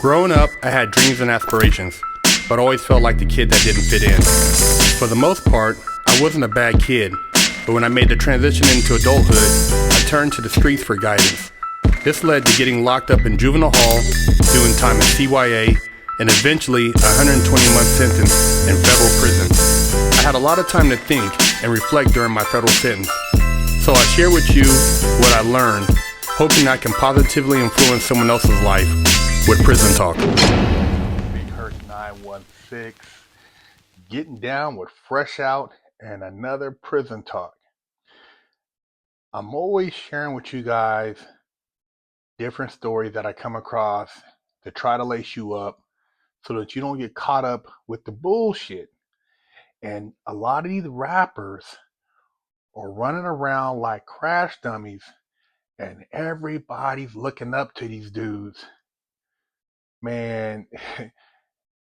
Growing up, I had dreams and aspirations, but always felt like the kid that didn't fit in. For the most part, I wasn't a bad kid, but when I made the transition into adulthood, I turned to the streets for guidance. This led to getting locked up in juvenile hall, doing time in CYA, and eventually a 120-month sentence in federal prison. I had a lot of time to think and reflect during my federal sentence, so I share with you what I learned, hoping I can positively influence someone else's life with Prison Talk. Big Hurt 916, getting down with Fresh Out and another Prison Talk. I'm always sharing with you guys different stories that I come across to try to lace you up so that you don't get caught up with the bullshit. And a lot of these rappers are running around like crash dummies, and everybody's looking up to these dudes. Man,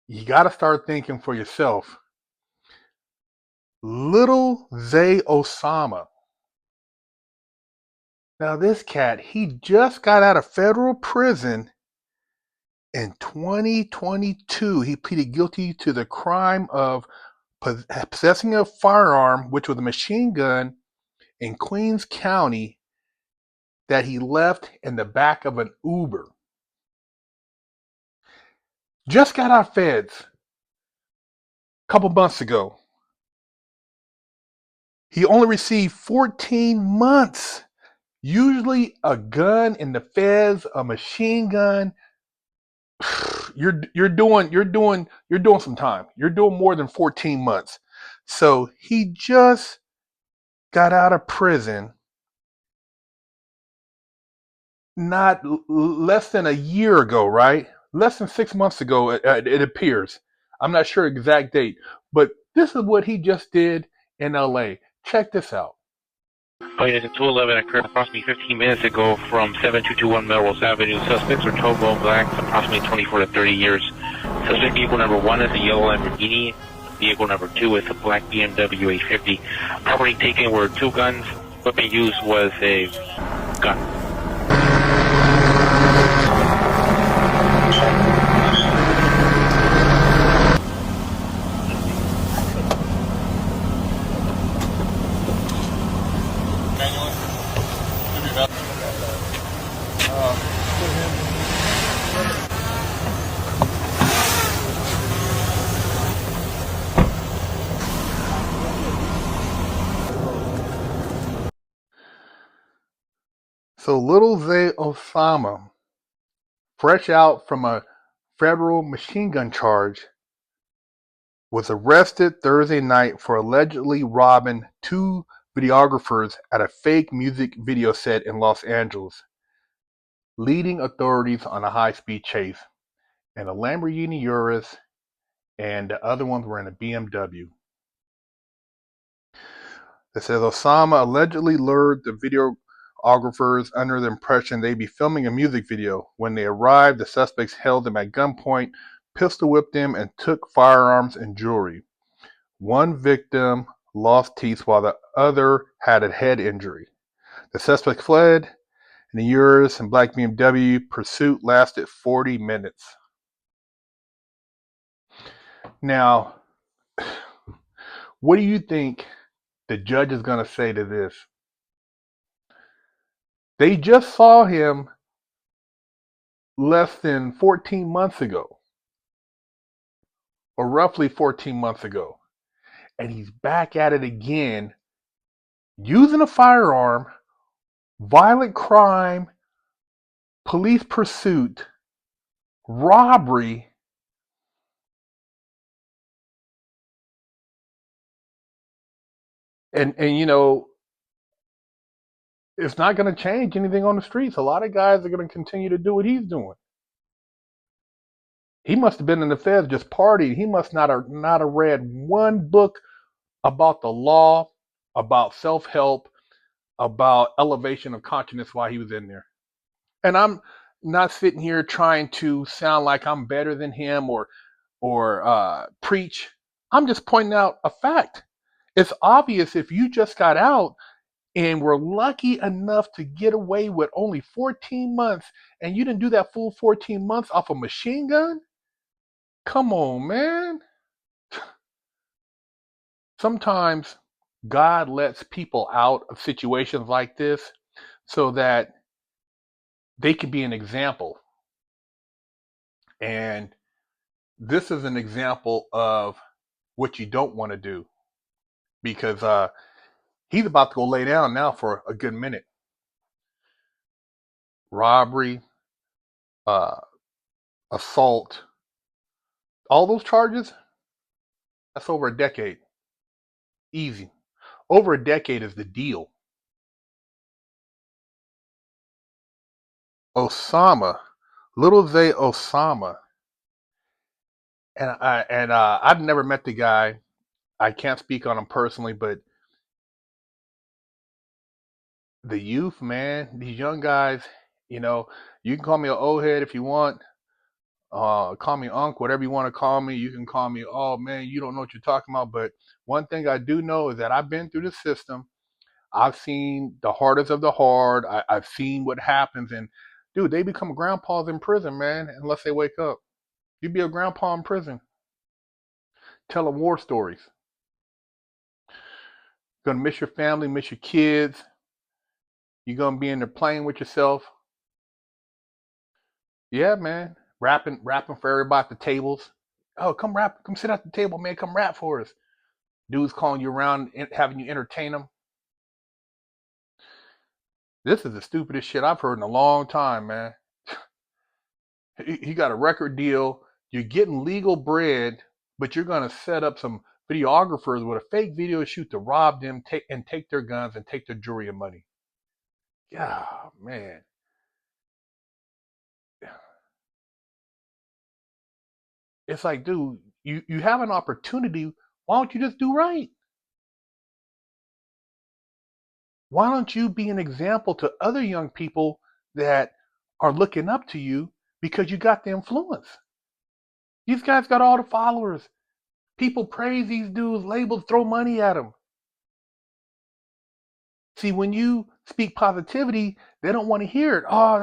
you got to start thinking for yourself. Little Zay Osama. Now, this cat, he just got out of federal prison in 2022. He pleaded guilty to the crime of possessing a firearm, which was a machine gun, in Queens County that he left in the back of an Uber. Just got out of feds a couple months ago. He only received 14 months. Usually a gun in the feds, a machine gun, you're doing some time. You're doing more than 14 months. So he just got out of prison not less than a year ago, right? Less than 6 months ago, it appears. I'm not sure exact date, but this is what he just did in LA. Check this out. Oh, yeah, the 211 occurred approximately 15 minutes ago from 7221 Melrose Avenue. Suspects are 12 all blacks, approximately 24 to 30 years. Suspect vehicle number 1 is a yellow Lamborghini. Vehicle number 2 is a black BMW 850. Property taken were 2 guns. Weapon used was a gun. So little Zay Osama, fresh out from a federal machine gun charge, was arrested Thursday night for allegedly robbing 2 videographers at a fake music video set in Los Angeles, leading authorities on a high-speed chase in a Lamborghini Urus, and the other ones were in a BMW. It says Osama allegedly lured the videographers under the impression they'd be filming a music video. When they arrived, the suspects held them at gunpoint, pistol whipped them, and took firearms and jewelry. One victim lost teeth while the other had a head injury. The suspect fled, and the Urus and black BMW pursuit lasted 40 minutes. Now, what do you think the judge is going to say to this? They just saw him less than 14 months ago, or roughly 14 months ago, and he's back at it again, using a firearm, violent crime, police pursuit, robbery. And you know, it's not going to change anything on the streets. A lot of guys are going to continue to do what he's doing. He must have been in the feds just partying. He must not have read one book about the law, about self-help, about elevation of consciousness while he was in there. And I'm not sitting here trying to sound like I'm better than him or preach. I'm just pointing out a fact. It's obvious if you just got out and were lucky enough to get away with only 14 months, and you didn't do that full 14 months off a machine gun? Come on, man. Sometimes God lets people out of situations like this so that they can be an example. And this is an example of what you don't want to do, because he's about to go lay down now for a good minute. Robbery, uh, assault, all those charges, that's over a decade. Easy. Over a decade is the deal. Osama, little Zay Osama, and I've never met the guy. I can't speak on him personally, but the youth, man, these young guys, you know, you can call me an old head if you want. Call me Unc, whatever you want to call me. You can call me, oh man, you don't know what you're talking about. But one thing I do know is that I've been through the system. I've seen the hardest of the hard. I've seen what happens. And dude, they become grandpas in prison, man, unless they wake up. You be a grandpa in prison, telling war stories. Gonna miss your family, miss your kids. You're gonna be in there playing with yourself. Yeah, man. Rapping for everybody at the tables. Oh, come rap, come sit at the table, man. Come rap for us. Dudes calling you around and having you entertain them. This is the stupidest shit I've heard in a long time, man. He got a record deal. You're getting legal bread, but you're gonna set up some videographers with a fake video shoot to rob them, take their guns and take their jewelry and money. Yeah, man. It's like, dude, you have an opportunity. Why don't you just do right? Why don't you be an example to other young people that are looking up to you because you got the influence? These guys got all the followers. People praise these dudes, labels, throw money at them. See, when you speak positivity, they don't want to hear it. Oh,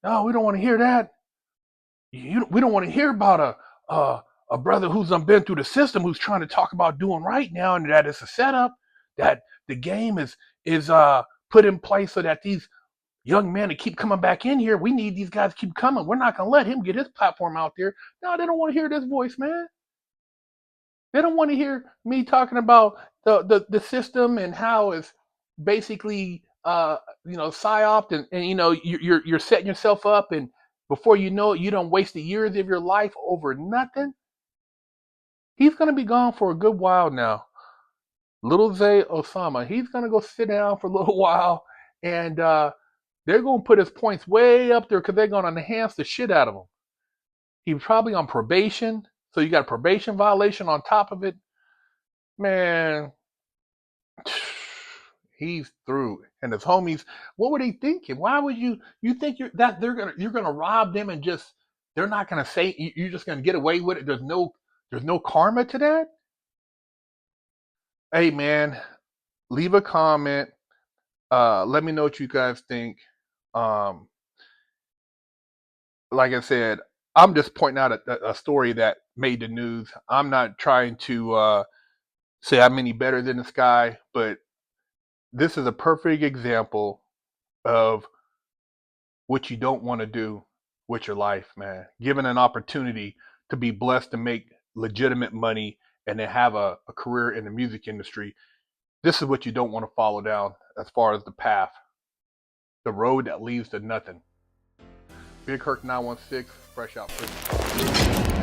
no, we don't want to hear that. We don't want to hear about a brother who's been through the system who's trying to talk about doing right now, and that it's a setup, that the game is put in place so that these young men to keep coming back in here. We need these guys to keep coming. We're not gonna let him get his platform out there. No, they don't want to hear this voice, man. They don't want to hear me talking about the system and how it's basically psyoped, and you're setting yourself up, and before you know it, you don't waste the years of your life over nothing. He's gonna be gone for a good while now. Little Zay Osama, he's gonna go sit down for a little while, and they're gonna put his points way up there because they're gonna enhance the shit out of him. He was probably on probation, so you got a probation violation on top of it. Man, he's through. And his homies, what were they thinking? Why would you think you're gonna rob them and just they're not gonna say you're just gonna get away with it? There's no karma to that. Hey man, leave a comment. Let me know what you guys think. Um, like I said, I'm just pointing out a story that made the news. I'm not trying to say I'm any better than this guy, but this is a perfect example of what you don't want to do with your life, man. Given an opportunity to be blessed to make legitimate money and to have a career in the music industry, this is what you don't want to follow down as far as the path, the road that leads to nothing. Big Kirk 916, fresh out prison.